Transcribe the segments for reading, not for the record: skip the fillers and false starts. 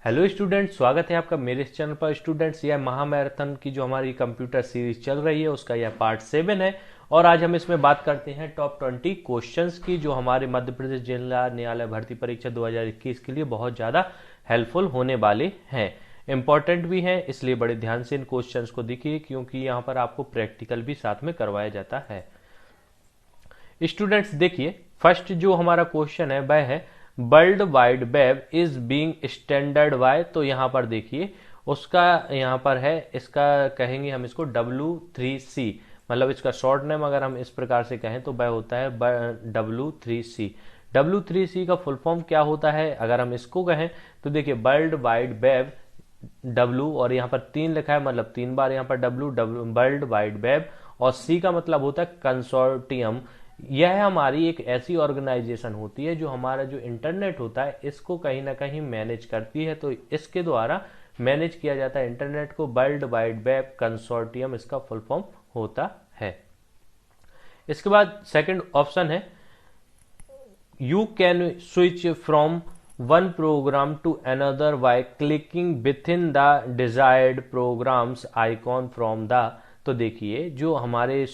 Hello student, स्वागत है आपका मेरे इस चैनल पर। स्टूडेंट्स, यह महामैराथन की जो हमारी कंप्यूटर सीरीज चल रही है उसका यह पार्ट 7 है और आज हम इसमें बात करते हैं टॉप 20 क्वेश्चंस की जो हमारे मध्य प्रदेश जिला न्यायालय भर्ती परीक्षा 2021 के लिए बहुत ज़्यादा हेल्पफुल होने वाले हैं। इंपॉर्टेंट भी हैं, इसलिए बड़े ध्यान से इन क्वेश्चंस को देखिए क्योंकि यहाँ पर आपको प्रैक्टिकल भी साथ में करवाया जाता है। स्टूडेंट्स देखिए, फर्स्ट जो हमारा क्वेश्चन है वह है world wide web is being standard by. तो यहाँ पर देखिए उसका यहाँ पर है, इसका कहेंगे हम इसको W3C, मतलब इसका शॉर्ट नेम अगर हम इस प्रकार से कहें तो वह होता है W3C। W3C का फुल फॉर्म क्या होता है अगर हम इसको कहें तो देखिए वर्ल्ड वाइड वेब W और यहाँ पर 3 लिखा है, मतलब 3 बार यहाँ पर W वर्ल्ड वाइड वेब, और C का मतलब होता है कंसोर्टियम। यह हमारी एक ऐसी ऑर्गेनाइजेशन होती है जो हमारा जो इंटरनेट होता है इसको कहीं ना कहीं मैनेज करती है, तो इसके द्वारा मैनेज किया जाता है इंटरनेट को। वर्ल्ड वाइड वेब कंसोर्टियम इसका फुल फॉर्म होता है। इसके बाद सेकंड ऑप्शन है you can switch from one program to another by clicking with in the desired programs icon from the. तो देखिए जो हमारे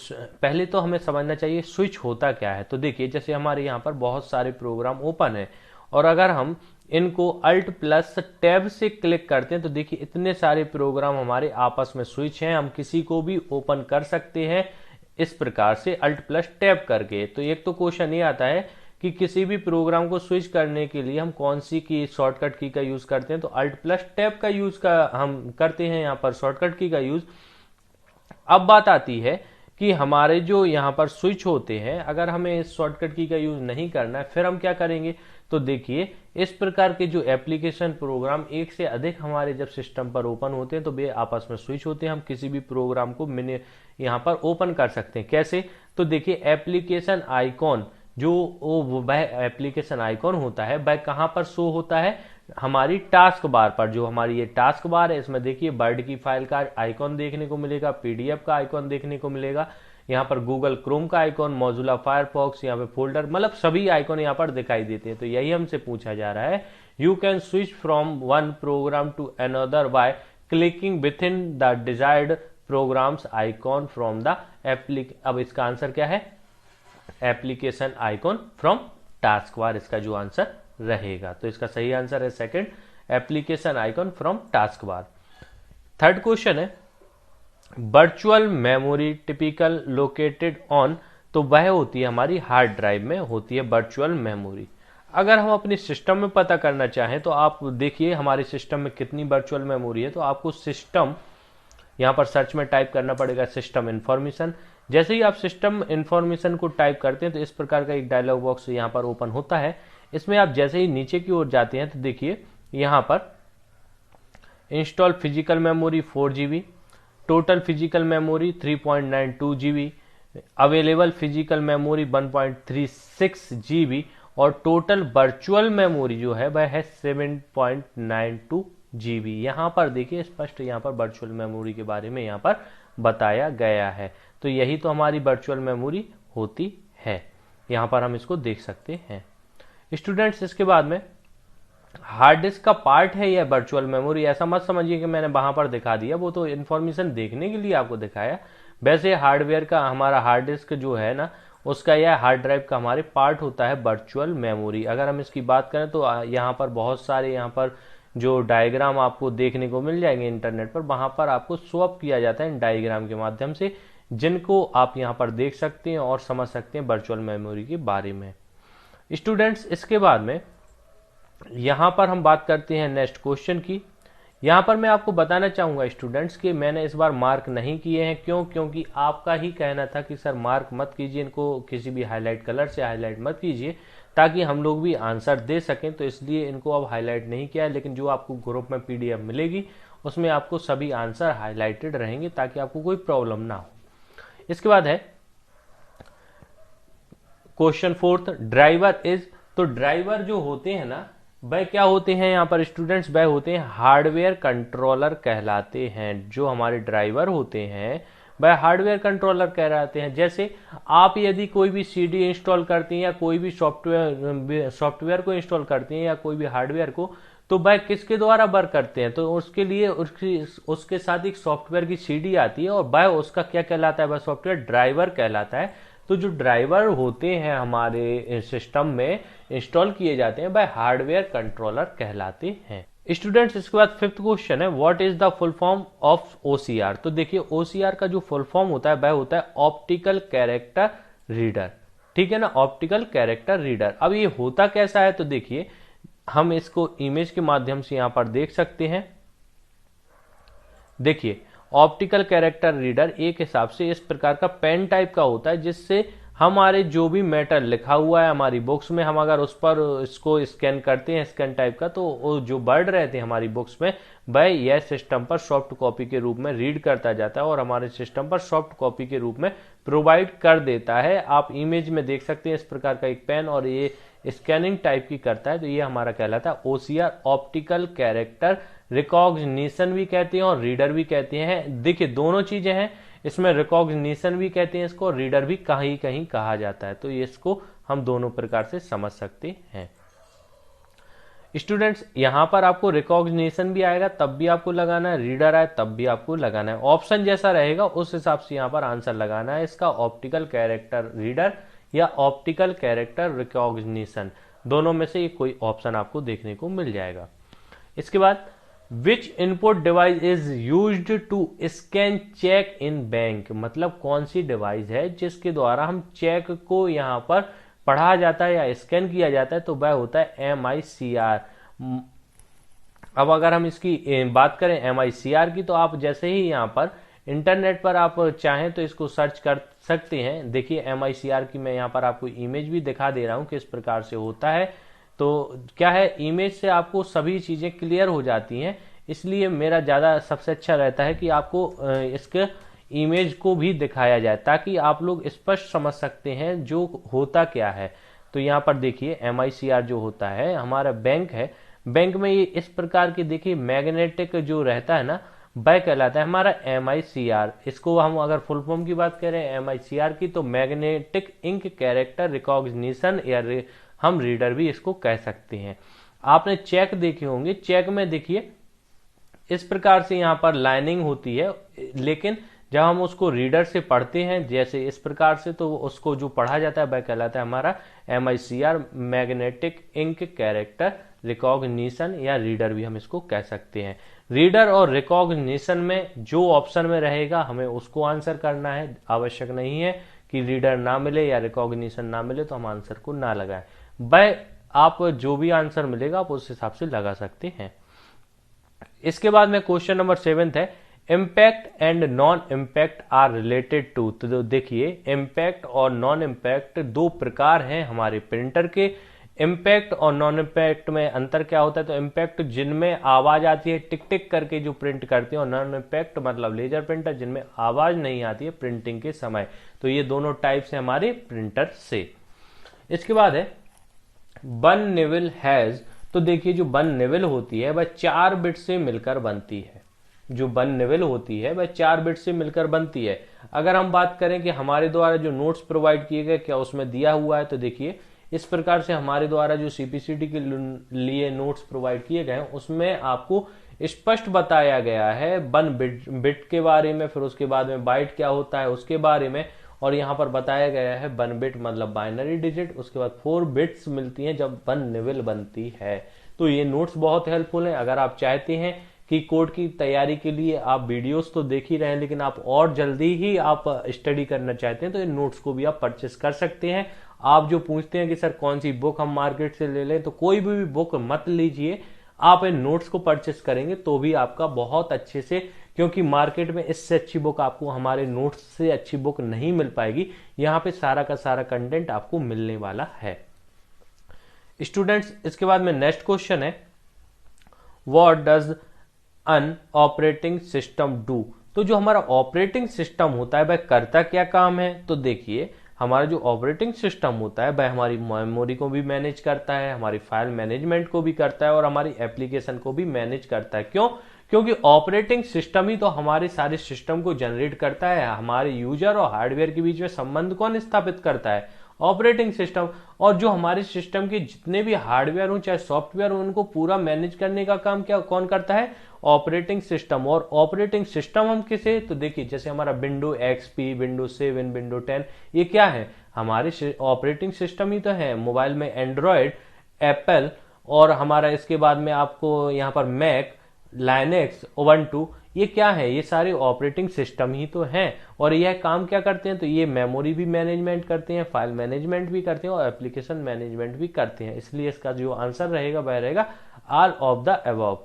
पहले तो हमें समझना चाहिए स्विच होता क्या है। तो देखिए जैसे हमारे यहाँ पर बहुत सारे प्रोग्राम ओपन है और अगर हम इनको अल्ट प्लस टैब से क्लिक करते हैं तो देखिए इतने सारे प्रोग्राम हमारे आपस में स्विच हैं, हम किसी को भी ओपन कर सकते हैं इस प्रकार से अल्ट प्लस टैब करके। तो एक तो क्वेश्चन ये आता है कि किसी भी प्रोग्राम को स्विच करने के लिए हम कौन सी की शॉर्टकट की का यूज करते हैं, तो अल्ट प्लस टैब का यूज का हम करते हैं यहाँ पर शॉर्टकट की का यूज। अब बात आती है कि हमारे जो यहाँ पर स्विच होते हैं अगर हमें इस शॉर्टकट की का यूज नहीं करना है फिर हम क्या करेंगे। तो देखिए इस प्रकार के जो एप्लीकेशन प्रोग्राम एक से अधिक हमारे जब सिस्टम पर ओपन होते हैं तो वे आपस में स्विच होते हैं, हम किसी भी प्रोग्राम को यहाँ पर ओपन कर सकते हैं। कैसे? तो देखिए एप्लीकेशन आइकॉन जो वह एप्लीकेशन आइकॉन होता है वह कहाँ पर शो होता है, हमारी टास्क बार पर। जो हमारी ये टास्क बार है इसमें देखिए वर्ड की फाइल का आइकॉन देखने को मिलेगा, पीडीएफ का आइकॉन देखने को मिलेगा, यहाँ पर गूगल क्रोम का आइकॉन, मौजूला फायरफॉक्स, यहाँ पे फोल्डर, मतलब सभी आइकॉन यहाँ पर दिखाई देते हैं। तो यही हमसे पूछा जा रहा है you can switch from one program to another by clicking with in the desired programs icon from the अब इसका आंसर क्या है, application icon from task bar इसका जो आंसर रहेगा। तो इसका सही आंसर है second, application icon from task bar. Third question है virtual memory typical located on. तो वह होती है हमारी हार्ड ड्राइव में होती है वर्चुअल मेमोरी। अगर हम अपने सिस्टम में पता करना चाहें तो आप देखिए हमारे सिस्टम में कितनी वर्चुअल मेमोरी है, तो आपको सिस्टम यहाँ पर सर्च में टाइप करना पड़ेगा सिस्टम इंफॉर्मेशन। जैसे ही आप सिस्टम इंफॉर्मेशन को टाइप करते हैं तो इस प्रकार का एक डायलॉग बॉक्स यहाँ पर ओपन होता है। इसमें आप जैसे ही नीचे की ओर जाते हैं तो देखिए यहाँ पर install physical memory 4 GB, total physical memory 3.92 GB, available physical memory 1.36 GB और टोटल वर्चुअल मेमोरी जो है वह है 7.92 GB। यहाँ पर देखिए स्पष्ट यहाँ पर वर्चुअल मेमोरी के बारे में यहाँ पर बताया गया है। तो यही तो हमारी वर्चुअल मेमोरी होती है, यहाँ पर हम इसको देख सकते हैं। स्टूडेंट्स इसके बाद में हार्ड डिस्क का पार्ट है यह वर्चुअल मेमोरी, ऐसा मत समझिए कि मैंने वहां पर दिखा दिया, वो तो इन्फॉर्मेशन देखने के लिए आपको दिखाया। वैसे हार्डवेयर का हमारा हार्ड डिस्क जो है ना उसका यह हार्ड ड्राइव का हमारे पार्ट होता है वर्चुअल मेमोरी। अगर हम इसकी बात करें तो यहाँ पर बहुत सारे यहाँ पर जो डायग्राम आपको देखने को मिल जाएंगे इंटरनेट पर, वहां पर आपको शो अप किया जाता है इन डायग्राम के माध्यम से, जिनको आप यहाँ पर देख सकते हैं और समझ सकते हैं वर्चुअल मेमोरी के बारे में। स्टूडेंट्स इसके बाद में यहां पर हम बात करते हैं नेक्स्ट क्वेश्चन की। यहां पर मैं आपको बताना चाहूंगा स्टूडेंट्स कि मैंने इस बार मार्क नहीं किए हैं, क्यों? क्योंकि आपका ही कहना था कि सर मार्क मत कीजिए, इनको किसी भी हाईलाइट कलर से हाईलाइट मत कीजिए ताकि हम लोग भी आंसर दे सकें, तो इसलिए इनको अब हाईलाइट नहीं किया है। लेकिन जो आपको ग्रुप में पीडीएफ मिलेगी उसमें आपको सभी आंसर हाईलाइटेड रहेंगे ताकि आपको कोई प्रॉब्लम ना हो। इसके बाद है क्वेश्चन फोर्थ, ड्राइवर इज। तो ड्राइवर जो होते हैं ना वह क्या होते हैं यहाँ पर स्टूडेंट्स, वह होते हैं हार्डवेयर कंट्रोलर कहलाते हैं। जो हमारे ड्राइवर होते हैं वह हार्डवेयर कंट्रोलर कहलाते हैं। जैसे आप यदि कोई भी सीडी इंस्टॉल करती हैं या कोई भी सॉफ्टवेयर को इंस्टॉल करती हैं या कोई भी हार्डवेयर को, तो भाई किसके द्वारा वर्क करते हैं, तो उसके लिए उसके साथ एक सॉफ्टवेयर की सीडी आती है और भाई उसका क्या कहलाता है, भाई सॉफ्टवेयर ड्राइवर कहलाता है। तो जो ड्राइवर होते हैं हमारे सिस्टम में इंस्टॉल किए जाते हैं भाई हार्डवेयर कंट्रोलर कहलाते हैं। स्टूडेंट्स इसके बाद फिफ्थ क्वेश्चन है, what is the full form of OCR. तो देखिए ओसीआर का जो फुल फॉर्म होता है वह होता है ऑप्टिकल कैरेक्टर रीडर, ठीक है ना, ऑप्टिकल कैरेक्टर रीडर। अब ये होता कैसा है, तो देखिए हम इसको इमेज के माध्यम से यहां पर देख सकते हैं। देखिए ऑप्टिकल कैरेक्टर रीडर एक हिसाब से इस प्रकार का पेन टाइप का होता है, जिससे हमारे जो भी मैटर लिखा हुआ है हमारी बुक्स में, हम अगर उस पर इसको स्कैन करते हैं स्कैन टाइप का, तो वो जो वर्ड रहते हैं हमारी बुक्स में वह यह सिस्टम पर सॉफ्ट कॉपी के रूप में रीड करता जाता है और हमारे सिस्टम पर सॉफ्ट कॉपी के रूप में प्रोवाइड कर देता है। आप इमेज में देख सकते हैं इस प्रकार का एक पेन, और ये स्कैनिंग टाइप की करता है। तो ये हमारा कहलाता है ओसीआर, ऑप्टिकल कैरेक्टर रिकॉग्निशन भी कहते हैं और रीडर भी कहते हैं। देखिए दोनों चीजें हैं, इसमें रिकॉग्निशन भी कहते हैं इसको, रीडर भी कहीं कहीं कहा जाता है। तो इसको हम दोनों प्रकार से समझ सकते हैं। स्टूडेंट्स यहां पर आपको रिकॉग्निशन भी आएगा तब भी आपको लगाना है, रीडर आए तब भी आपको लगाना है। ऑप्शन जैसा रहेगा उस हिसाब से यहां पर आंसर लगाना है इसका, ऑप्टिकल कैरेक्टर रीडर या ऑप्टिकल कैरेक्टर रिकॉग्निशन, दोनों में से कोई ऑप्शन आपको देखने को मिल जाएगा। इसके बाद which input device is used to scan cheque in bank, मतलब कौन सी डिवाइस है जिसके द्वारा हम चेक को यहां पर पढ़ा जाता है या स्कैन किया जाता है, तो वह होता है MICR। अब अगर हम इसकी बात करें MICR की, तो आप जैसे ही यहां पर इंटरनेट पर आप चाहें तो इसको सर्च कर सकते हैं। देखिए MICR की मैं यहां पर आपको इमेज भी दिखा दे रहा हूं किस प्रकार से होता है। तो क्या है, इमेज से आपको सभी चीजें क्लियर हो जाती हैं, इसलिए मेरा ज्यादा सबसे अच्छा रहता है कि आपको इसके इमेज को भी दिखाया जाए ताकि आप लोग स्पष्ट समझ सकते हैं जो होता क्या है। तो यहाँ पर देखिए MICR जो होता है हमारा बैंक है, बैंक में ये इस प्रकार के देखिए मैग्नेटिक जो रहता है ना वह कहलाता है हमारा MICR। इसको हम अगर फुल फॉर्म की बात करें MICR की, तो मैग्नेटिक इंक कैरेक्टर रिकॉग्निशन या हम रीडर भी इसको कह सकते हैं। आपने चेक देखे होंगे, चेक में देखिए इस प्रकार से यहाँ पर लाइनिंग होती है, लेकिन जब हम उसको रीडर से पढ़ते हैं जैसे इस प्रकार से, तो उसको जो पढ़ा जाता है वह कहलाता है हमारा MICR, magnetic ink character recognition या रीडर भी हम इसको कह सकते हैं। रीडर और रिकॉग्निशन में जो ऑप्शन में रहेगा हमें उसको आंसर करना है, आवश्यक नहीं है कि रीडर ना मिले या रिकॉग्निशन ना मिले तो हम आंसर को ना लगाएं। भाई आप जो भी आंसर मिलेगा आप उस हिसाब से लगा सकते हैं। इसके बाद में क्वेश्चन नंबर 7 है, impact and non impact are related to. तो देखिए इम्पैक्ट और नॉन इम्पैक्ट दो प्रकार हैं हमारे प्रिंटर के। इम्पैक्ट और नॉन इम्पैक्ट में अंतर क्या होता है, तो इम्पैक्ट जिनमें आवाज आती है टिक टिक करके जो प्रिंट करते हैं, और नॉन इम्पैक्ट मतलब लेजर प्रिंटर जिनमें आवाज नहीं आती है प्रिंटिंग के समय। तो ये दोनों टाइप्स हैं हमारे प्रिंटर से। इसके बाद है वन निविल हैज। तो देखिए जो वन निविल होती है वह 4 बिट से मिलकर बनती है। जो वन निविल होती है वह 4 बिट से मिलकर बनती है। अगर हम बात करें कि हमारे द्वारा जो नोट्स प्रोवाइड किए गए क्या उसमें दिया हुआ है, तो देखिए इस प्रकार से हमारे द्वारा जो CPCT के लिए नोट्स प्रोवाइड किए गए हैं उसमें आपको स्पष्ट बताया गया है वन बिट के बारे में, फिर उसके बाद में बाइट क्या होता है उसके बारे में, और यहाँ पर बताया गया है वन बिट मतलब बाइनरी डिजिट, उसके बाद 4 बिट्स मिलती हैं जब वन निविल बनती है। तो ये नोट्स बहुत हेल्पफुल है। अगर आप चाहते हैं कि कोड की तैयारी के लिए आप वीडियोस तो देख ही रहे हैं लेकिन आप और जल्दी ही आप स्टडी करना चाहते हैं तो इन नोट्स को भी आप परचेस कर सकते हैं। आप जो पूछते हैं कि सर कौन सी बुक हम मार्केट से ले लें, तो कोई भी बुक मत लीजिए, आप इन नोट्स को परचेस करेंगे तो भी आपका बहुत अच्छे से, क्योंकि मार्केट में इससे अच्छी बुक आपको हमारे नोट्स से अच्छी बुक नहीं मिल पाएगी। यहाँ पे सारा का सारा कंटेंट आपको मिलने वाला है। स्टूडेंट्स इसके बाद में नेक्स्ट क्वेश्चन है, what does an operating system do. तो जो हमारा ऑपरेटिंग सिस्टम होता है वह करता क्या काम है, तो देखिए हमारा जो ऑपरेटिंग सिस्टम होता है वह हमारी मेमोरी को भी मैनेज करता है, हमारी फाइल मैनेजमेंट को भी करता है और हमारी एप्लीकेशन को भी मैनेज करता है। क्यों? क्योंकि ऑपरेटिंग सिस्टम ही तो हमारे सारे सिस्टम को जनरेट करता है। हमारे यूजर और हार्डवेयर के बीच में संबंध कौन स्थापित करता है? Operating system. और जो हमारे सिस्टम के जितने भी हार्डवेयर हो चाहे सॉफ्टवेयर हो, उनको पूरा मैनेज करने का काम क्या कौन करता है? Operating system. और ऑपरेटिंग सिस्टम हम किसे, तो देखिए जैसे हमारा विंडो एक्सपी, विंडो 7, विंडो 10, ये क्या है? हमारे ऑपरेटिंग सिस्टम ही तो है। मोबाइल में एंड्रॉयड, एप्पल, और हमारा इसके बाद में आपको यहाँ पर मैक, लाइनेक्स, उबंटू, ये क्या है? ये सारे ऑपरेटिंग सिस्टम ही तो हैं। और यह काम क्या करते हैं? तो ये मेमोरी भी मैनेजमेंट करते हैं, फाइल मैनेजमेंट भी करते हैं और एप्लीकेशन मैनेजमेंट भी करते हैं। इसलिए इसका जो आंसर रहेगा वह रहेगा ऑल ऑफ द अबव।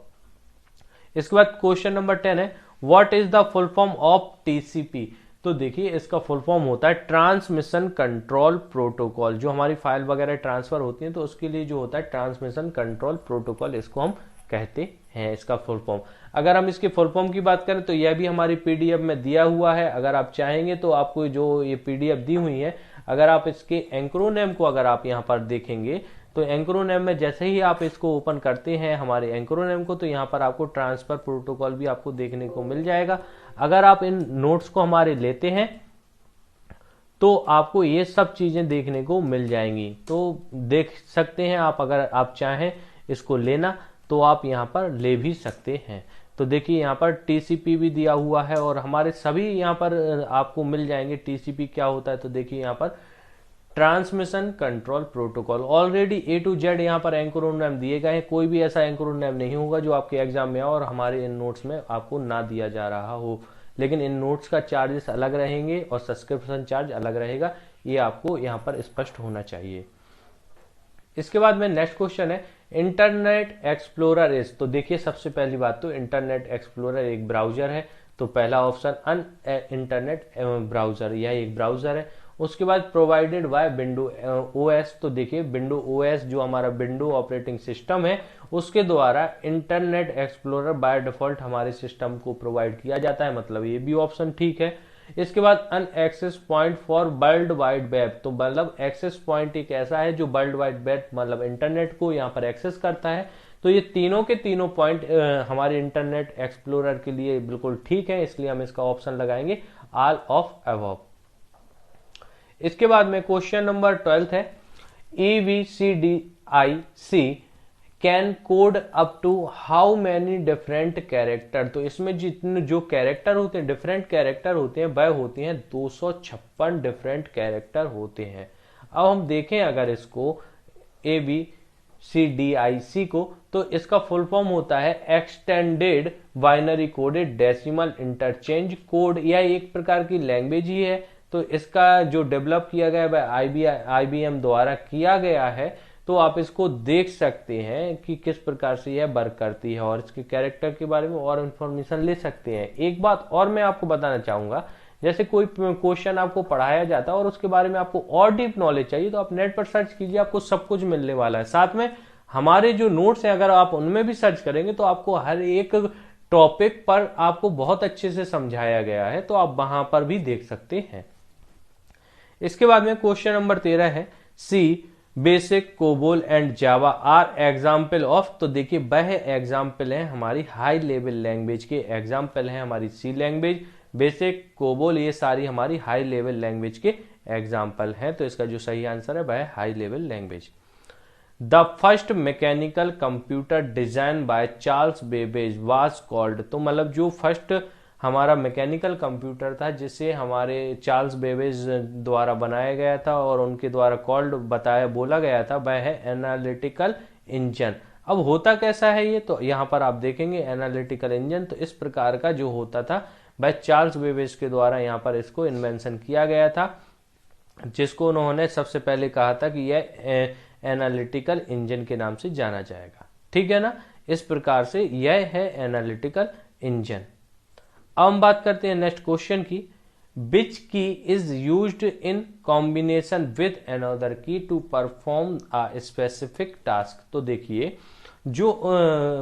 इसके बाद क्वेश्चन नंबर 10 है, what is the full form of TCP? तो देखिए इसका फुल फॉर्म होता है ट्रांसमिशन कंट्रोल प्रोटोकॉल। जो हमारी फाइल वगैरह ट्रांसफर होती है तो उसके लिए जो होता है ट्रांसमिशन कंट्रोल प्रोटोकॉल, इसको हम कहते हैं इसका फुल फॉर्म। अगर हम इसके फुल फॉर्म की बात करें तो यह भी हमारी पीडीएफ में दिया हुआ है। अगर आप चाहेंगे तो आपको जो ये पीडीएफ दी हुई है, अगर आप इसके एंक्रोनेम को अगर आप यहाँ पर देखेंगे तो एंक्रोनेम में जैसे ही आप इसको ओपन करते हैं हमारे एंक्रोनेम को, तो यहाँ पर आपको ट्रांसफर प्रोटोकॉल भी आपको देखने को मिल जाएगा। अगर आप इन नोट्स को हमारे लेते हैं तो आपको ये सब चीजें देखने को मिल जाएंगी। तो देख सकते हैं आप, अगर आप चाहें इसको लेना तो आप यहाँ पर ले भी सकते हैं। तो देखिए यहाँ पर टीसीपी भी दिया हुआ है और हमारे सभी यहाँ पर आपको मिल जाएंगे। टीसीपी क्या होता है? तो देखिए यहाँ पर transmission control protocol, already A to Z यहाँ पर एंक्रोनेम दिए गए हैं। कोई भी ऐसा एंक्रोनेम नहीं होगा जो आपके एग्जाम में और हमारे इन नोट्स में आपको ना दिया जा रहा हो। लेकिन इन नोट्स का चार्जेस अलग रहेंगे और सब्सक्रिप्शन चार्ज अलग रहेगा, ये आपको यहाँ पर स्पष्ट होना चाहिए। इसके बाद में नेक्स्ट क्वेश्चन है, इंटरनेट एक्सप्लोरर इज? तो देखिए सबसे पहली बात तो इंटरनेट एक्सप्लोरर एक ब्राउजर है। तो पहला ऑप्शन अन इंटरनेट ब्राउजर, यह एक ब्राउजर है। उसके बाद प्रोवाइडेड बाय विंडो ओएस। तो देखिए विंडो ओएस जो हमारा विंडो ऑपरेटिंग सिस्टम है उसके द्वारा इंटरनेट एक्सप्लोरर बाय डिफॉल्ट हमारे सिस्टम को प्रोवाइड किया जाता है, मतलब ये भी ऑप्शन ठीक है। इसके बाद an access point for world wide web. तो मतलब एक्सेस पॉइंट एक ऐसा है जो वर्ल्ड वाइड वेब मतलब इंटरनेट को यहाँ पर एक्सेस करता है। तो ये तीनों के तीनों पॉइंट हमारे इंटरनेट एक्सप्लोरर के लिए बिल्कुल ठीक है, इसलिए हम इसका ऑप्शन लगाएंगे ऑल ऑफ अबव। इसके बाद में क्वेश्चन नंबर 12 है, EVCDIC can code up to how many different character? तो इसमें जितने जो कैरेक्टर होते हैं, डिफरेंट कैरेक्टर होते हैं, वह होते हैं 256 डिफरेंट कैरेक्टर होते हैं। अब हम देखें अगर इसको ABCDIC को, तो इसका फुल फॉर्म होता है extended binary coded decimal interchange code. यह एक प्रकार की लैंग्वेज ही है। तो इसका जो डेवलप किया गया है IBM द्वारा किया गया है। तो आप इसको देख सकते हैं कि किस प्रकार से यह वर्क करती है और इसके कैरेक्टर के बारे में और इन्फॉर्मेशन ले सकते हैं। एक बात और मैं आपको बताना चाहूंगा, जैसे कोई क्वेश्चन आपको पढ़ाया जाता है और उसके बारे में आपको और डीप नॉलेज चाहिए तो आप नेट पर सर्च कीजिए, आपको सब कुछ मिलने वाला है। साथ में हमारे जो नोट्स हैं अगर आप उनमें भी सर्च करेंगे तो आपको हर एक टॉपिक पर आपको बहुत अच्छे से समझाया गया है, तो आप वहां पर भी देख सकते हैं। इसके बाद में क्वेश्चन नंबर 13 है, C BASIC, COBOL and Java are example of? तो देखिए वह एग्जाम्पल है हमारी हाई लेवल लैंग्वेज के एग्जाम्पल है। हमारी सी लैंग्वेज, बेसिक, कोबोल, ये सारी हमारी हाई लेवल लैंग्वेज के एग्जाम्पल हैं। तो इसका जो सही आंसर है वह है high level language. The first mechanical computer design by Charles Babbage was called? तो मतलब जो फर्स्ट हमारा मैकेनिकल कंप्यूटर था जिसे हमारे चार्ल्स बेबेज द्वारा बनाया गया था और उनके द्वारा कॉल्ड बोला गया था, वह है एनालिटिकल इंजन। अब होता कैसा है ये, तो यहाँ पर आप देखेंगे एनालिटिकल इंजन। तो इस प्रकार का जो होता था वह चार्ल्स बेबेज के द्वारा यहाँ पर इसको इन्वेंशन किया गया था, जिसको उन्होंने सबसे पहले कहा था कि यह एनालिटिकल इंजन के नाम से जाना जाएगा। ठीक है ना, इस प्रकार से यह है एनालिटिकल इंजन। अब हम बात करते हैं नेक्स्ट क्वेश्चन की, which key is used in combination with another key to perform a specific task? तो देखिए जो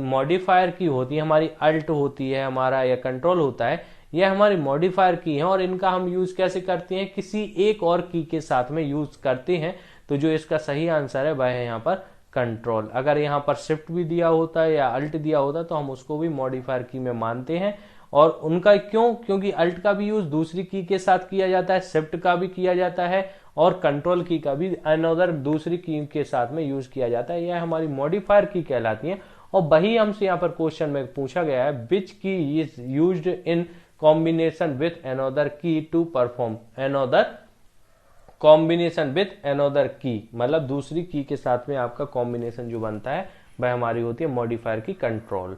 मॉडिफायर की होती है हमारी, अल्ट होती है हमारा या कंट्रोल होता है, यह हमारी मॉडिफायर की है और इनका हम यूज कैसे करते हैं, किसी एक और की के साथ में यूज करते हैं। तो जो इसका सही आंसर है वह है यहाँ पर कंट्रोल। अगर यहाँ पर शिफ्ट भी दिया होता है या अल्ट दिया होता है तो हम उसको भी मॉडिफायर की में मानते हैं। और उनका क्यों, क्योंकि अल्ट का भी यूज दूसरी की के साथ किया जाता है, शिफ्ट का भी किया जाता है और कंट्रोल की का भी अनदर दूसरी की के साथ में यूज किया जाता है, यह हमारी मॉडिफायर की कहलाती है। और वही हमसे यहाँ पर क्वेश्चन में पूछा गया है, which key is used in combination with another key to perform another combination with another key, मतलब दूसरी की के साथ में आपका कॉम्बिनेशन जो बनता है वह हमारी होती है मॉडिफायर की कंट्रोल।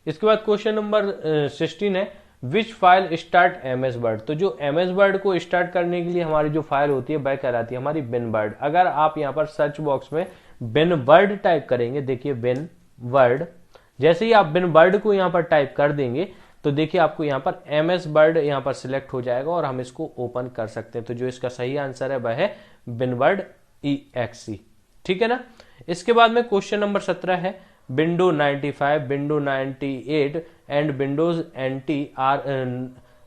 इसके बाद क्वेश्चन नंबर 16 है, विच फाइल स्टार्ट एमएस वर्ड। तो जो एमएस वर्ड को स्टार्ट करने के लिए हमारी जो फाइल होती है वह कहलाती है हमारी बिन वर्ड। अगर आप यहाँ पर सर्च बॉक्स में बिन वर्ड टाइप करेंगे, देखिए बिन वर्ड, जैसे ही आप बिन वर्ड को यहाँ पर टाइप कर देंगे तो देखिए आपको यहाँ पर एमएस वर्ड यहाँ पर सिलेक्ट हो जाएगा और हम इसको ओपन कर सकते हैं। तो जो इसका सही आंसर है वह है बिन वर्ड EXE, ठीक है ना। इसके बाद में क्वेश्चन नंबर 17 है, window 95, window 98 and Windows NT are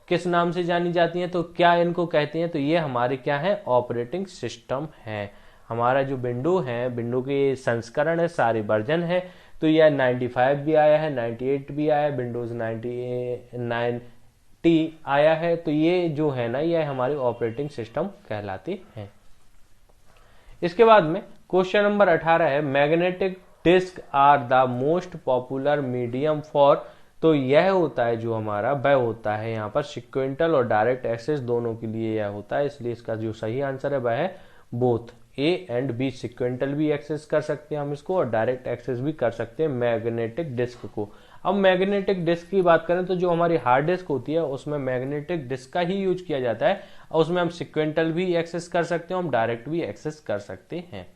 किस नाम से जानी जाती हैं, तो क्या इनको कहते हैं, तो ये हमारे क्या है ऑपरेटिंग सिस्टम है। हमारा जो विंडो है, विंडो के संस्करण है, सारे वर्जन है, तो यह 95 भी आया है, 98 भी आया है, विंडोज 90 आया है, तो ये जो है ना ये हमारे ऑपरेटिंग सिस्टम कहलाते हैं। इसके बाद में क्वेश्चन नंबर 18 है, magnetic disk are the most popular medium for. तो यह होता है जो हमारा वह होता है यहाँ पर सिक्वेंटल और डायरेक्ट एक्सेस दोनों के लिए यह होता है, इसलिए इसका जो सही आंसर है वह है बोथ A एंड B। सिक्वेंटल भी एक्सेस कर सकते हैं हम इसको और डायरेक्ट एक्सेस भी कर सकते हैं मैग्नेटिक डिस्क को। अब मैग्नेटिक डिस्क की बात करें तो जो हमारी हार्ड डिस्क होती है उसमें मैग्नेटिक डिस्क का ही यूज किया जाता है और उसमें हम सिक्वेंटल भी एक्सेस कर सकते हैं, हम डायरेक्ट भी एक्सेस कर सकते हैं।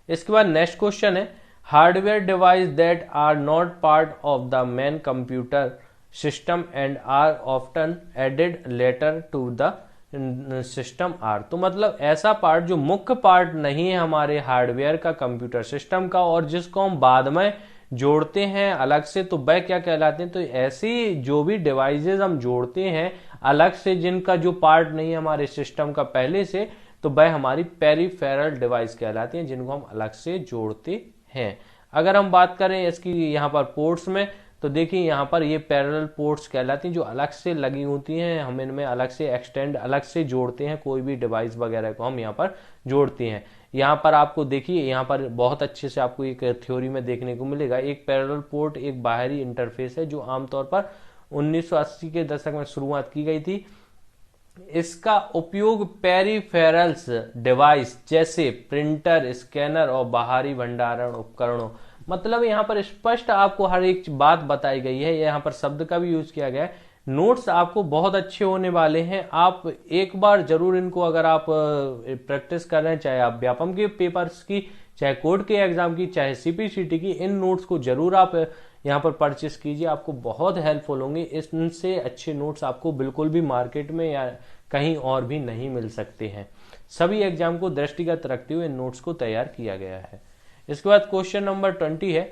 इसके बाद नेक्स्ट क्वेश्चन है, hardware device that are not part of the main computer system and are often added later to the system are. तो मतलब ऐसा पार्ट जो मुख्य पार्ट नहीं है हमारे हार्डवेयर का कंप्यूटर सिस्टम का और जिसको हम बाद में जोड़ते हैं अलग से, तो वह क्या कहलाते हैं, तो ऐसी जो भी डिवाइसेस हम जोड़ते हैं अलग से जिनका जो पार्ट नहीं है हमारे सिस्टम का पहले से, तो वह हमारी पेरिफेरल डिवाइस कहलाती हैं जिनको हम अलग से जोड़ते हैं। अगर हम बात करें इसकी यहाँ पर पोर्ट्स में, तो देखिए यहाँ पर ये पैरेलल पोर्ट्स कहलाती हैं जो अलग से लगी होती हैं, हम इनमें अलग से एक्सटेंड अलग से जोड़ते हैं, कोई भी डिवाइस वगैरह को हम यहाँ पर जोड़ते हैं। यहाँ पर आपको देखिए यहाँ पर बहुत अच्छे से आपको एक थ्योरी में देखने को मिलेगा, एक पैरेलल पोर्ट एक बाहरी इंटरफेस है जो आमतौर पर 1980 के दशक में शुरुआत की गई थी। इसका उपयोग पेरिफेरल्स डिवाइस जैसे प्रिंटर, स्कैनर और बाहरी भंडारण उपकरणों, मतलब यहाँ पर स्पष्ट आपको हर एक बात बताई गई है, यहाँ पर शब्द का भी यूज किया गया है। नोट्स आपको बहुत अच्छे होने वाले हैं, आप एक बार जरूर इनको अगर आप प्रैक्टिस कर रहे हैं, चाहे आप व्यापम के पेपर्स की, चाहे कोर्ट के एग्जाम की, चाहे CPCT की, इन नोट्स को जरूर आप यहाँ पर परचेस कीजिए, आपको बहुत हेल्पफुल होंगे। इनसे अच्छे नोट्स आपको बिल्कुल भी मार्केट में या कहीं और भी नहीं मिल सकते हैं। सभी एग्जाम को दृष्टिगत रखते हुए इन नोट्स को तैयार किया गया है। इसके बाद क्वेश्चन नंबर 20 है,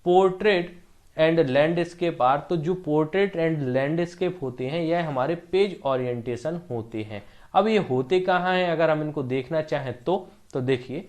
पोर्ट्रेट एंड लैंडस्केप आर। तो जो पोर्ट्रेट एंड लैंडस्केप होते हैं यह हमारे पेज ओरिएंटेशन होते हैं। अब ये होते कहाँ हैं अगर हम इनको देखना चाहें तो देखिए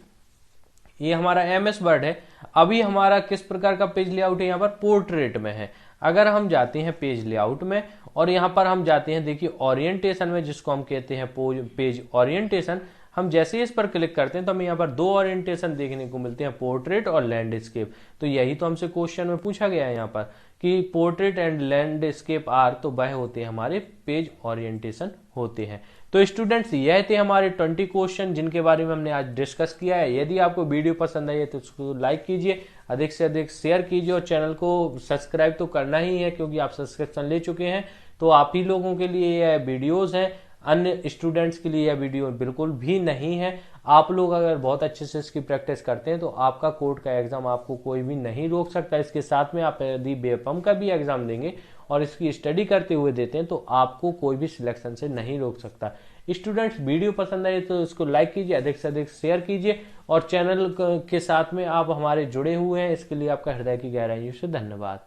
ये हमारा MS वर्ड है। अभी हमारा किस प्रकार का पेज लेआउट है, यहाँ पर पोर्ट्रेट में है। अगर हम जाते हैं पेज लेआउट में और यहाँ पर हम जाते हैं देखिए ओरिएंटेशन में, जिसको हम कहते हैं पेज ओरिएंटेशन, हम जैसे ही इस पर क्लिक करते हैं तो हमें यहाँ पर दो ओरिएंटेशन देखने को मिलते हैं, पोर्ट्रेट और लैंडस्केप। तो यही तो हमसे क्वेश्चन में पूछा गया है यहाँ पर कि पोर्ट्रेट एंड लैंडस्केप आर, तो वह होते हैं हमारे पेज ओरिएंटेशन होते हैं। तो स्टूडेंट्स यह थे हमारे 20 क्वेश्चन जिनके बारे में हमने आज डिस्कस किया है। यदि आपको वीडियो पसंद आई है तो उसको लाइक कीजिए, अधिक से अधिक शेयर कीजिए और चैनल को सब्सक्राइब तो करना ही है क्योंकि आप सब्सक्रिप्शन ले चुके हैं। तो आप ही लोगों के लिए यह वीडियोस हैं, अन्य स्टूडेंट्स के लिए यह वीडियो बिल्कुल भी नहीं है। आप लोग अगर बहुत अच्छे से इसकी प्रैक्टिस करते हैं तो आपका कोर्ट का एग्जाम आपको कोई भी नहीं रोक सकता। इसके साथ में आप यदि BFM का भी एग्जाम देंगे और इसकी स्टडी करते हुए देते हैं तो आपको कोई भी सिलेक्शन से नहीं रोक सकता। स्टूडेंट्स वीडियो पसंद आए तो इसको लाइक कीजिए, अधिक से अधिक शेयर कीजिए और चैनल के साथ में आप हमारे जुड़े हुए हैं, इसके लिए आपका हृदय की गहराइयों से धन्यवाद।